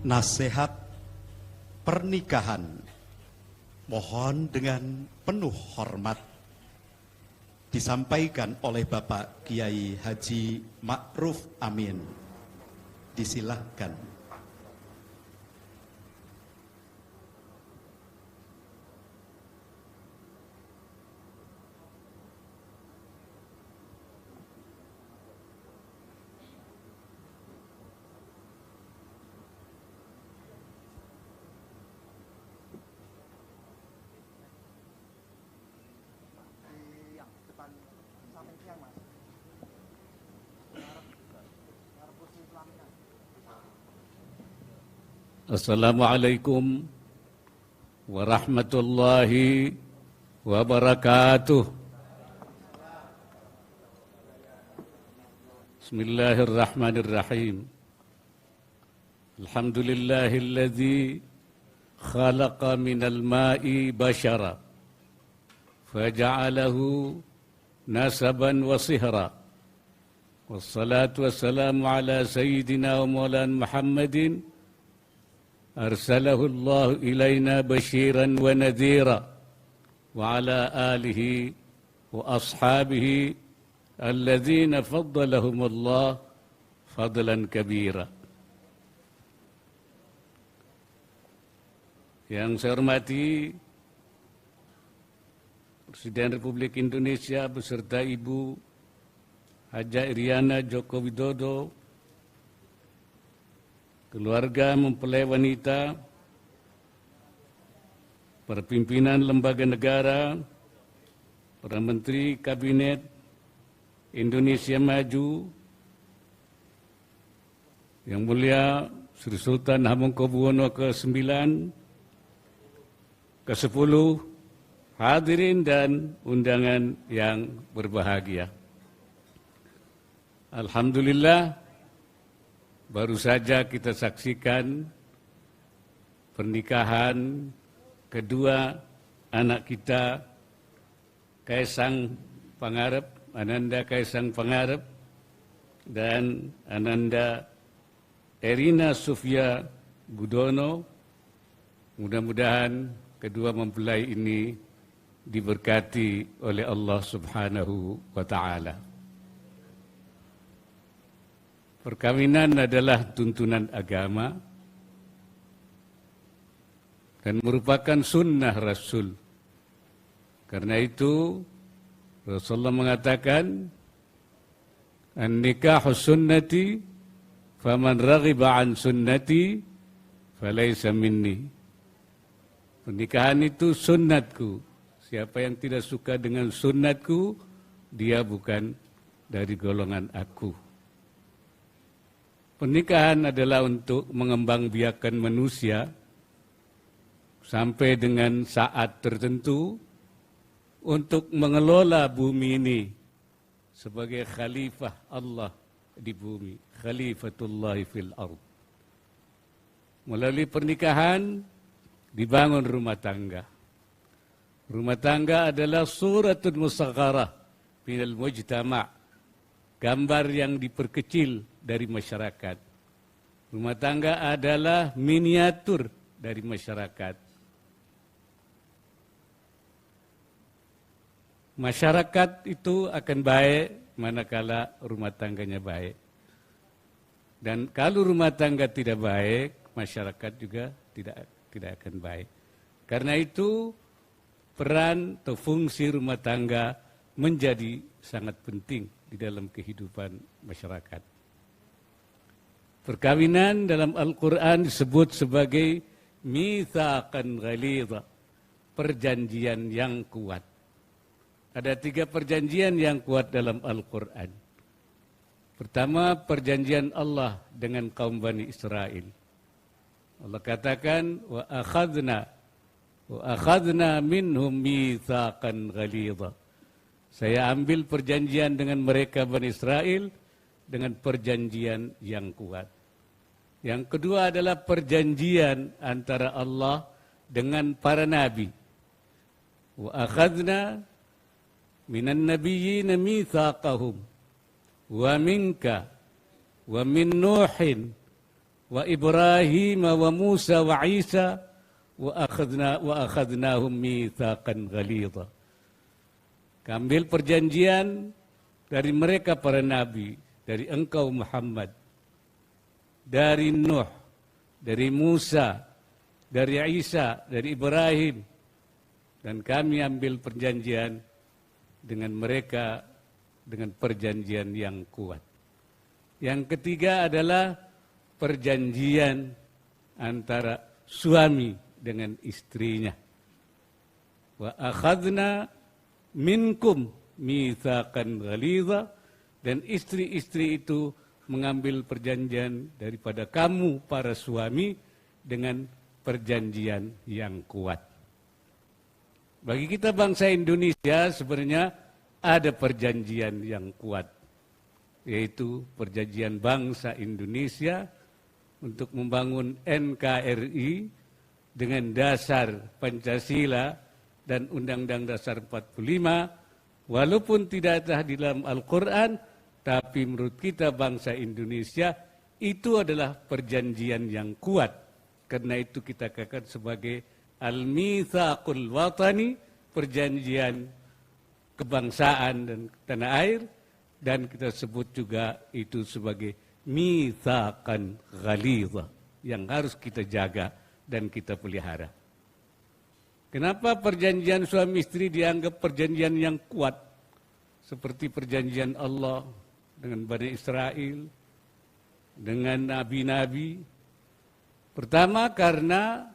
Nasihat pernikahan mohon dengan penuh hormat disampaikan oleh Bapak Kiai Haji Ma'ruf Amin. Disilahkan. Assalamualaikum warahmatullahi wabarakatuh. Bismillahirrahmanirrahim. Alhamdulillahilladzi khalaqa minal ma'i bashara faja'alahu nasaban wa sihra. Wassalatu wassalamu ala sayyidina wa maulana Muhammadin أرسله الله إلينا بشيرا ونذيرا وعلى آله وأصحابه الذين فضلهم الله فضلا كبيرا. Yang saya hormati Presiden Republik Indonesia beserta Ibu Haja Iriana Joko Widodo, keluarga mempelai wanita, para pimpinan lembaga negara, para menteri kabinet Indonesia Maju, Yang Mulia Sri Sultan Hamengkubuwono ke-9, ke-10, hadirin dan undangan yang berbahagia. Alhamdulillah, baru saja kita saksikan pernikahan kedua anak kita, Kaisang Pangarep, Ananda Kaisang Pangarep, dan Ananda Erina Sofia Gudono. Mudah-mudahan kedua mempelai ini diberkati oleh Allah Subhanahu wa Ta'ala. Perkawinan adalah tuntunan agama dan merupakan sunnah Rasul. Karena itu Rasulullah mengatakan, "An-nikahu sunnati, faman raghiba an sunnati, falaysa minni." Pernikahan itu sunnatku. Siapa yang tidak suka dengan sunnatku, dia bukan dari golongan aku. Pernikahan adalah untuk mengembangbiakan manusia sampai dengan saat tertentu untuk mengelola bumi ini sebagai khalifah Allah di bumi, khalifatullah fil ard. Melalui pernikahan dibangun rumah tangga. Rumah tangga adalah suratul musagharah minal mujtama', gambar yang diperkecil dari masyarakat. Rumah tangga adalah miniatur dari masyarakat. Masyarakat itu akan baik manakala rumah tangganya baik. Dan kalau rumah tangga tidak baik, masyarakat juga tidak akan baik. Karena itu peran atau fungsi rumah tangga menjadi sangat penting di dalam kehidupan masyarakat. Perkawinan dalam Al-Quran disebut sebagai mitsaqan ghalidha, perjanjian yang kuat. Ada 3 perjanjian yang kuat dalam Al-Quran. Pertama, perjanjian Allah dengan kaum Bani Israel. Allah katakan, wa akhadna minhum mitsaqan ghalidha. Saya ambil perjanjian dengan mereka Bani Israel dengan perjanjian yang kuat. Yang kedua adalah perjanjian antara Allah dengan para nabi. Wa akhadna minan nabiyyina mitsaqahum wa minka wa min Nuhin wa Ibrahim wa Musa wa Isa wa akhadnahum mitsaqan ghalidha. Ambil perjanjian dari mereka para nabi, dari engkau Muhammad, dari Nuh, dari Musa, dari Isa, dari Ibrahim, dan kami ambil perjanjian dengan mereka dengan perjanjian yang kuat. Yang ketiga adalah perjanjian antara suami dengan istrinya. Wa akhadna minkum mitsaqan ghalidha, dan istri-istri itu mengambil perjanjian daripada kamu para suami dengan perjanjian yang kuat. Bagi kita bangsa Indonesia sebenarnya ada perjanjian yang kuat, yaitu perjanjian bangsa Indonesia untuk membangun NKRI dengan dasar Pancasila dan Undang-Undang Dasar 45, walaupun tidak ada di dalam Al-Quran, tapi menurut kita bangsa Indonesia itu adalah perjanjian yang kuat. Karena itu kita katakan sebagai Al-Mitsaqul Watani, perjanjian kebangsaan dan tanah air, dan kita sebut juga itu sebagai mitsaqan ghalidha, yang harus kita jaga dan kita pelihara. Kenapa perjanjian suami istri dianggap perjanjian yang kuat? Seperti perjanjian Allah dengan Bani Israel, dengan nabi-nabi. Pertama karena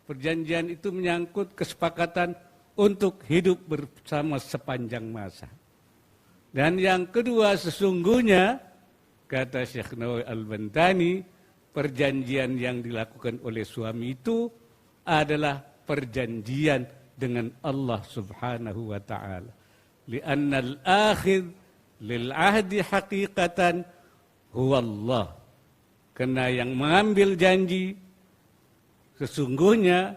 perjanjian itu menyangkut kesepakatan untuk hidup bersama sepanjang masa. Dan yang kedua sesungguhnya, kata Syekh Nawawi Al-Bantani, perjanjian yang dilakukan oleh suami itu adalah perjanjian dengan Allah Subhanahu wa ta'ala. Li'anna al-akhidh lil-ahdi haqiqatan huwa Allah. Karena yang mengambil janji sesungguhnya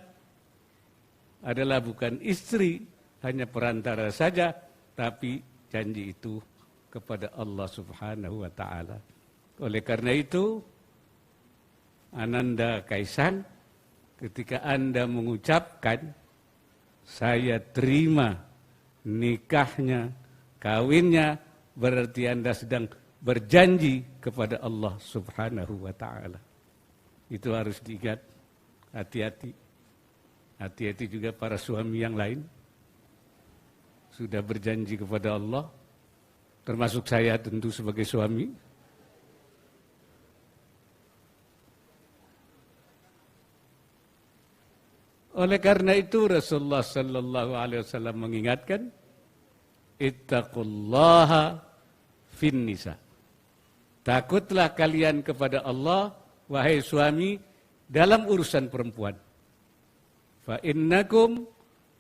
adalah bukan istri, hanya perantara saja, tapi janji itu kepada Allah Subhanahu wa ta'ala. Oleh karena itu, Ananda Kaisang, ketika Anda mengucapkan, saya terima nikahnya, kawinnya, berarti Anda sedang berjanji kepada Allah Subhanahu wa ta'ala. Itu harus diingat, hati-hati. Hati-hati juga para suami yang lain. Sudah berjanji kepada Allah, termasuk saya tentu sebagai suami. Oleh karena itu Rasulullah sallallahu alaihi wasallam mengingatkan, ittaqullaha fin nisa. Takutlah kalian kepada Allah, wahai suami, dalam urusan perempuan. Fa innakum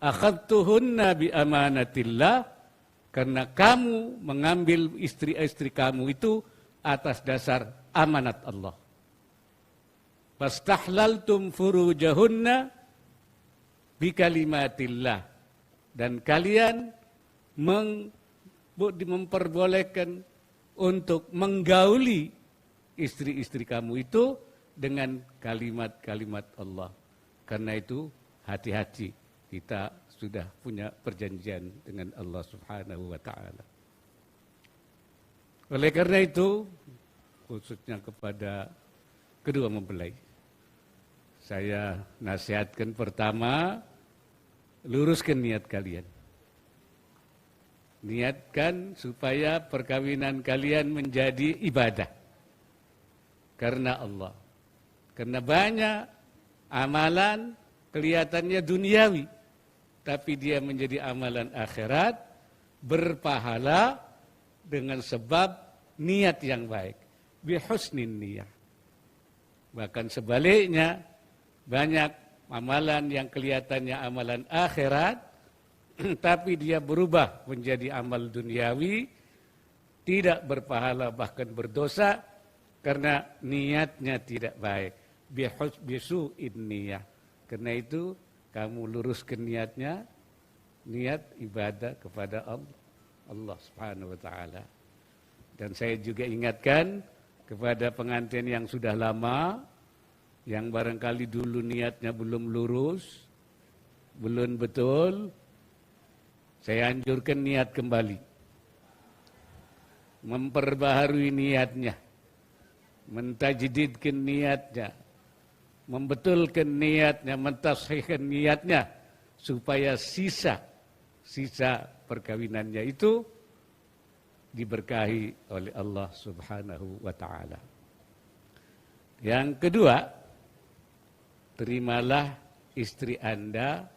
akhadtuhunna bi amanatillah, karena kamu mengambil istri-istri kamu itu atas dasar amanat Allah. Fastahlaltum furujahunna bi kalimatillah, dan kalian memperbolehkan untuk menggauli istri-istri kamu itu dengan kalimat-kalimat Allah. Karena itu hati-hati, kita sudah punya perjanjian dengan Allah Subhanahu wa ta'ala. Oleh karena itu, khususnya kepada kedua mempelai, saya nasihatkan pertama, luruskan niat kalian. Niatkan supaya perkawinan kalian menjadi ibadah karena Allah. Karena banyak amalan kelihatannya duniawi, tapi dia menjadi amalan akhirat, berpahala dengan sebab niat yang baik. Bihusnin niyah. Bahkan sebaliknya, banyak amalan yang kelihatannya amalan akhirat, tapi dia berubah menjadi amal duniawi, tidak berpahala bahkan berdosa, karena niatnya tidak baik. Bisu'in niyah. Karena itu kamu luruskan niatnya, niat ibadah kepada Allah Subhanahu wa ta'ala. Dan saya juga ingatkan kepada pengantin yang sudah lama, yang barangkali dulu niatnya belum lurus, belum betul, saya anjurkan niat kembali. Memperbaharui niatnya, mentajdidkan niatnya, membetulkan niatnya, mentashihkan niatnya, supaya sisa perkawinannya itu diberkahi oleh Allah Subhanahu wa ta'ala. Yang kedua, terimalah istri Anda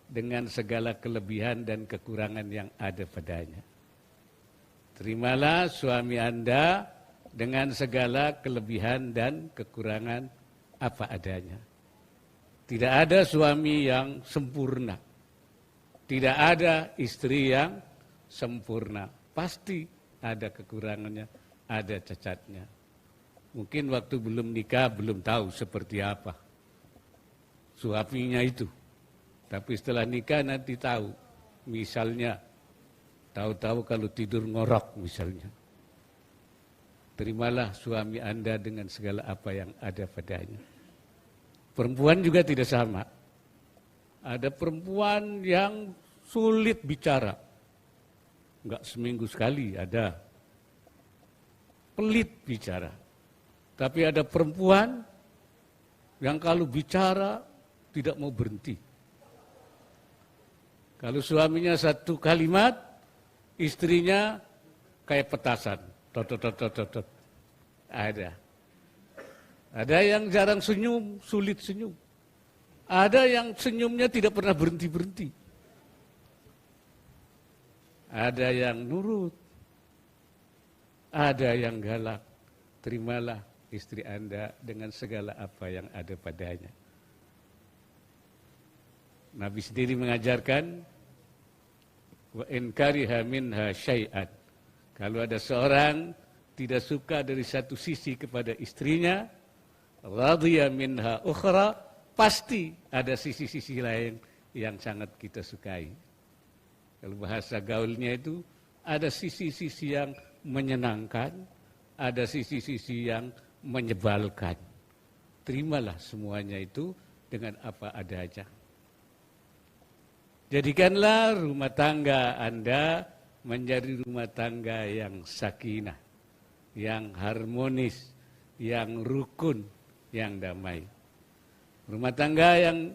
dengan segala kelebihan dan kekurangan yang ada padanya. Terimalah suami Anda dengan segala kelebihan dan kekurangan apa adanya. Tidak ada suami yang sempurna. Tidak ada istri yang sempurna. Pasti ada kekurangannya, ada cacatnya. Mungkin waktu belum nikah belum tahu seperti apa suaminya itu. Tapi setelah nikah nanti tahu. Misalnya, tahu-tahu kalau tidur ngorok misalnya. Terimalah suami Anda dengan segala apa yang ada padanya. Perempuan juga tidak sama. Ada perempuan yang sulit bicara. Enggak seminggu sekali ada. Pelit bicara. Tapi ada perempuan yang kalau bicara tidak mau berhenti. Kalau suaminya satu kalimat, istrinya kayak petasan. Tot. Ada. Ada yang jarang senyum, sulit senyum. Ada yang senyumnya tidak pernah berhenti-berhenti. Ada yang nurut. Ada yang galak. Terimalah istri Anda dengan segala apa yang ada padanya. Nabi sendiri mengajarkan, wa in kariha minha syai'an. Kalau ada seorang tidak suka dari satu sisi kepada istrinya, radhiya minha ukhra, pasti ada sisi-sisi lain yang sangat kita sukai. Kalau bahasa gaulnya itu, ada sisi-sisi yang menyenangkan, ada sisi-sisi yang menyebalkan. Terimalah semuanya itu dengan apa adanya. Jadikanlah rumah tangga Anda menjadi rumah tangga yang sakinah, yang harmonis, yang rukun, yang damai. Rumah tangga yang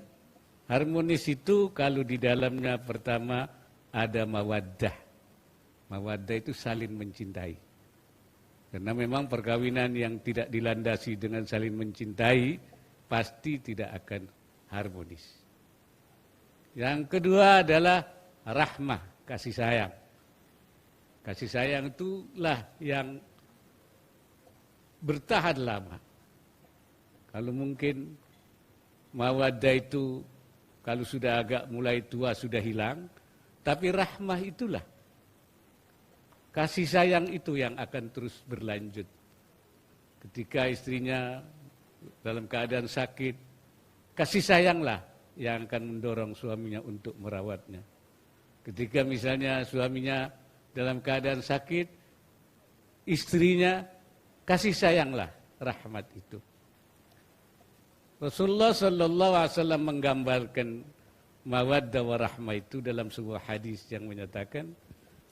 harmonis itu kalau di dalamnya pertama ada mawaddah. Mawaddah itu saling mencintai. Karena memang perkawinan yang tidak dilandasi dengan saling mencintai pasti tidak akan harmonis. Yang kedua adalah rahmah, kasih sayang. Kasih sayang itulah yang bertahan lama. Kalau mungkin mawaddah itu kalau sudah agak mulai tua sudah hilang, tapi rahmah itulah. Kasih sayang itu yang akan terus berlanjut. Ketika istrinya dalam keadaan sakit, kasih sayanglah yang akan mendorong suaminya untuk merawatnya. Ketika misalnya suaminya dalam keadaan sakit, istrinya kasih sayanglah rahmat itu. Rasulullah SAW menggambarkan mawaddah wa rahmah itu dalam sebuah hadis yang menyatakan,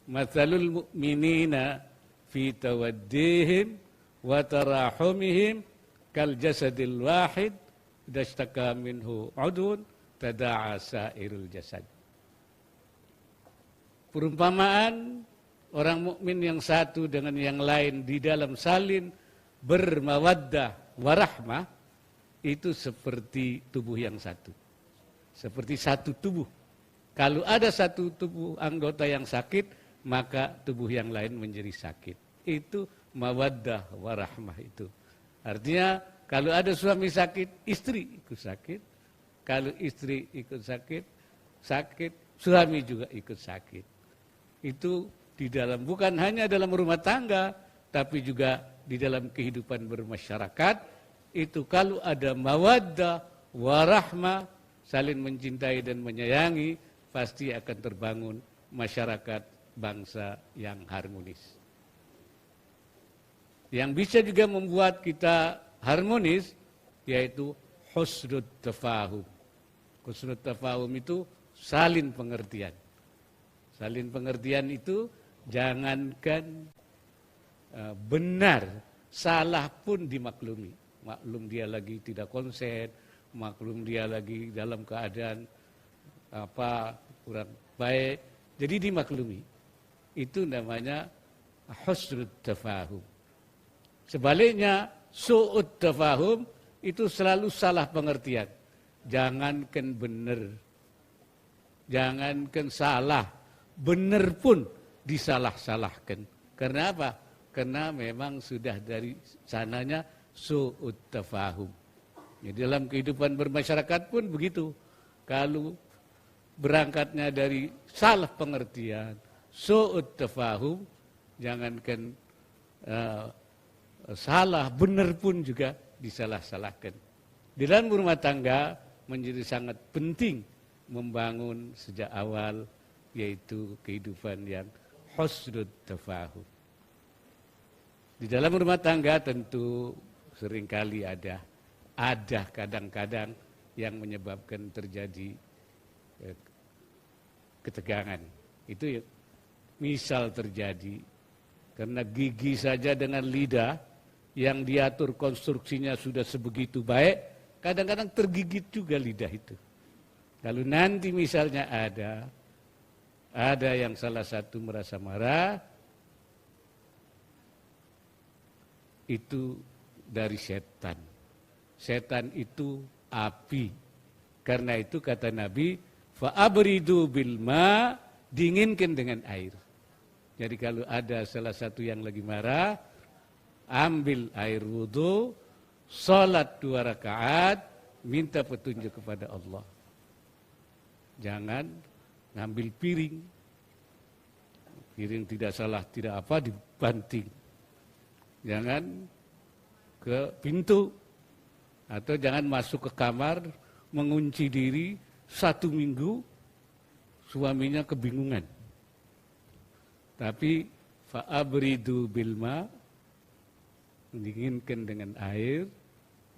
mathalul mu'minina fi tawaddihim wa tarahumihim kal jasadil wahid idza ishtaka minhu udun tada'a sairul jasad. Perumpamaan orang mukmin yang satu dengan yang lain di dalam saling bermawaddah warahmah itu seperti tubuh yang satu. Seperti satu tubuh. Kalau ada satu tubuh anggota yang sakit, maka tubuh yang lain menjadi sakit. Itu mawaddah warahmah itu. Artinya kalau ada suami sakit, istri ikut sakit. Kalau istri ikut sakit, suami juga ikut sakit. Itu di dalam, bukan hanya dalam rumah tangga, tapi juga di dalam kehidupan bermasyarakat. Itu kalau ada mawaddah warahmah, saling mencintai dan menyayangi, pasti akan terbangun masyarakat bangsa yang harmonis. Yang bisa juga membuat kita harmonis, yaitu husnul tafahum. Husnul tafahum itu salin pengertian. Salin pengertian itu jangankan benar, salah pun dimaklumi. Maklum dia lagi tidak konsen, maklum dia lagi dalam keadaan kurang baik, jadi dimaklumi. Itu namanya husnul tafahum. Sebaliknya su'ud tafahum itu selalu salah pengertian. Jangankan benar, jangankan salah, benar pun disalah-salahkan. Karena apa? Karena memang sudah dari sananya su'ud tafahum. Ya, dalam kehidupan bermasyarakat pun begitu. Kalau berangkatnya dari salah pengertian, su'ud tafahum, jangankan salah, benar pun juga disalah-salahkan. Di dalam rumah tangga menjadi sangat penting membangun sejak awal, yaitu kehidupan yang husnul tafahum. Di dalam rumah tangga tentu seringkali ada kadang-kadang yang menyebabkan terjadi ketegangan. Itu ya, misal terjadi karena gigi saja dengan lidah yang diatur konstruksinya sudah sebegitu baik, kadang-kadang tergigit juga lidah itu. Kalau nanti misalnya ada yang salah satu merasa marah, itu dari setan. Setan itu api. Karena itu kata Nabi, fa'abridu bil ma, dinginkan dengan air. Jadi kalau ada salah satu yang lagi marah, ambil air wudu, salat 2 rakaat, minta petunjuk kepada Allah. Jangan ngambil piring. Piring tidak salah, tidak apa, dibanting. Jangan ke pintu. Atau jangan masuk ke kamar, mengunci diri 1 minggu, suaminya kebingungan. Tapi fa'abridu bilma, dinginkan dengan air,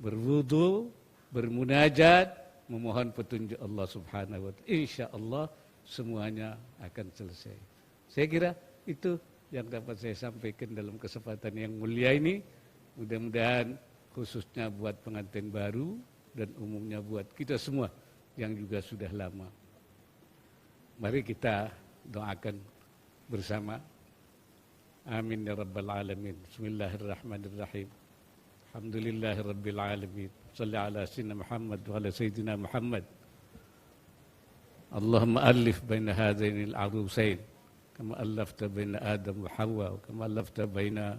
berwudu, bermunajat, memohon petunjuk Allah Subhanahu wa ta'ala. Insya Allah semuanya akan selesai. Saya kira itu yang dapat saya sampaikan dalam kesempatan yang mulia ini. Mudah-mudahan khususnya buat pengantin baru dan umumnya buat kita semua yang juga sudah lama. Mari kita doakan bersama. Amin ya rabbal alamin. Bismillahirrahmanirrahim. Alhamdulillahi rabbil alamin. Salli ala sayyidina Muhammad wa ala sayyidina Muhammad. Allahumma alif baina hadainil arusain kama allafta baina Adam wa Hawa, kama allafta baina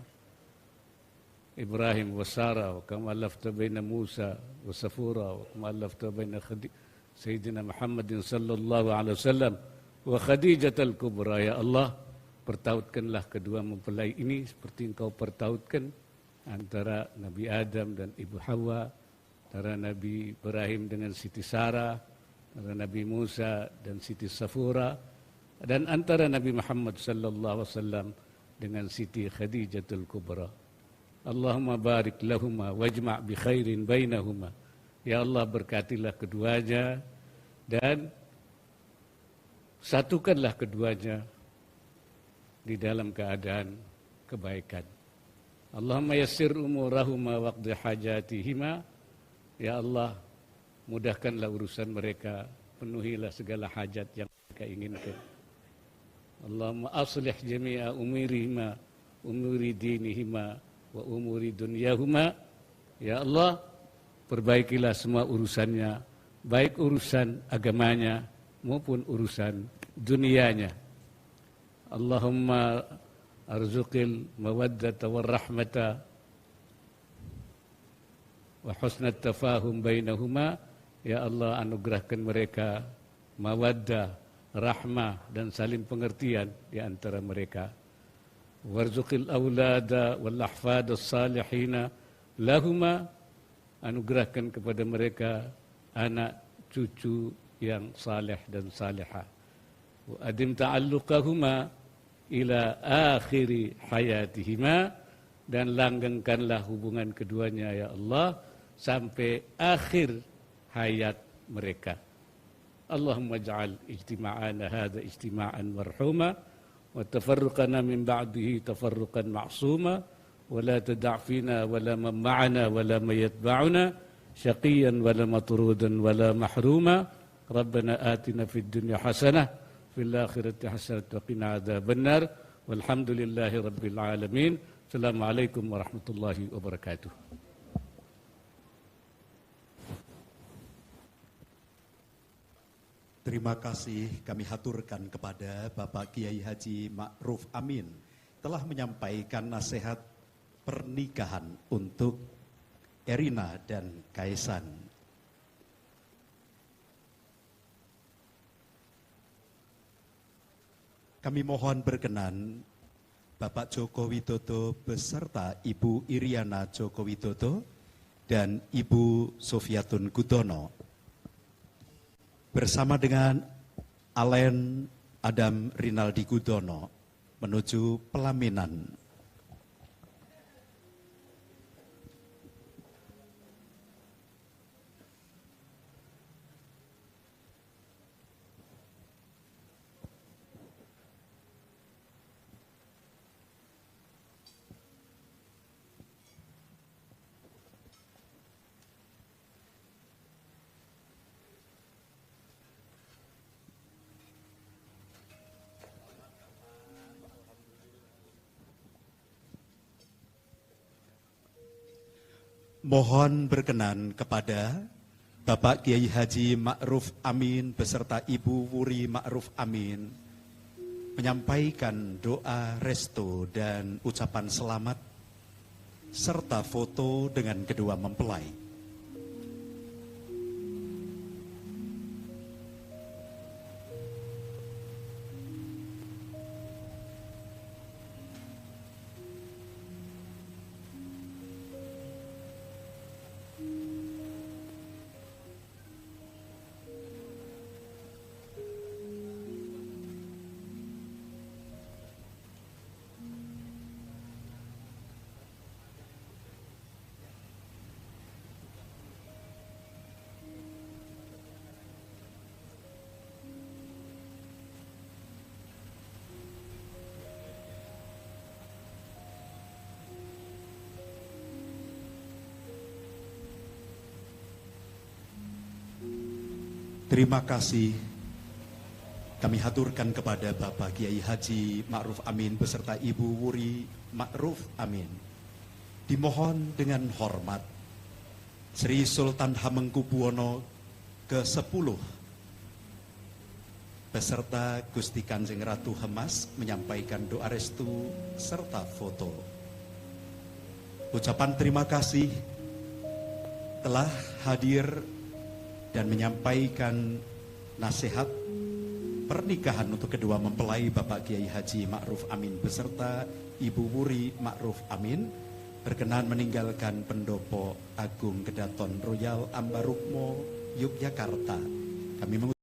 Ibrahim wa Sarah, kama allafta baina Musa wa Safura, kama allafta baina sayyidina Muhammadin sallallahu alaihi wasallam wa Khadijatul Kubra. Ya Allah, pertautkanlah kedua mempelai ini seperti Engkau pertautkan antara Nabi Adam dan Ibu Hawa, antara Nabi Ibrahim dengan Siti Sarah, antara Nabi Musa dan Siti Safura, dan antara Nabi Muhammad sallallahu alaihi wasallam dengan Siti Khadijatul Kubra. Allahumma barik lahuma wajma' bi khairin bainahuma. Ya Allah, berkatilah keduanya dan satukanlah keduanya di dalam keadaan kebaikan. Allahumma yassir umurahuma waqdi hajatihima. Ya Allah, mudahkanlah urusan mereka, penuhilah segala hajat yang mereka inginkan. Allahumma aslih jami'a umurihima, umuri dinihima wa umuri dunyahuma. Ya Allah, perbaikilah semua urusannya, baik urusan agamanya maupun urusan dunianya. Allahumma arzuqil mawaddata warahmata wa husnat tafahum bainahuma. Ya Allah, anugerahkan mereka mawaddah, rahmah dan saling pengertian di antara mereka. Warzuqil awlada wal ahfad as-salihina lahuma, anugerahkan kepada mereka anak cucu yang saleh dan salihah. Wa adim ta'alluqahuma ila akhiri hayatihima, dan langgengkanlah hubungan keduanya ya Allah sampai akhir hayat mereka. Allahumma ja'al ijtima'ana hadha ijtima'an marhuma wa tafarruqana min ba'dihi tafarruqan ma'suma wa la tada' fina wa la man ma'ana wa la man yatba'una syaqiyan wa la matrudan wa la mahruma. Rabbana atina fid dunya hasanah fil akhirati hasanah wa qina adzabannar. Walhamdulillahi rabbil alamin. Assalamualaikum warahmatullahi wabarakatuh. Terima kasih kami haturkan kepada Bapak Kiai Haji Ma'ruf Amin telah menyampaikan nasihat pernikahan untuk Erina dan Kaesan. Kami mohon berkenan Bapak Joko Widodo beserta Ibu Iriana Joko Widodo dan Ibu Sofiatun Gudono bersama dengan Alen Adam Rinaldi Gudono menuju pelaminan. Mohon berkenan kepada Bapak Kiai Haji Ma'ruf Amin beserta Ibu Wuri Ma'ruf Amin menyampaikan doa restu dan ucapan selamat serta foto dengan kedua mempelai. Terima kasih kami haturkan kepada Bapak Kiai Haji Ma'ruf Amin beserta Ibu Wuri Ma'ruf Amin. Dimohon dengan hormat Sri Sultan Hamengkubuwono ke-10 beserta Gusti Kanjeng Ratu Hemas menyampaikan doa restu serta foto. Ucapan terima kasih telah hadir dan menyampaikan nasihat pernikahan untuk kedua mempelai Bapak Kiai Haji Ma'ruf Amin beserta Ibu Wuri Ma'ruf Amin berkenan meninggalkan Pendopo Agung Kedaton Royal Ambarukmo Yogyakarta. Kami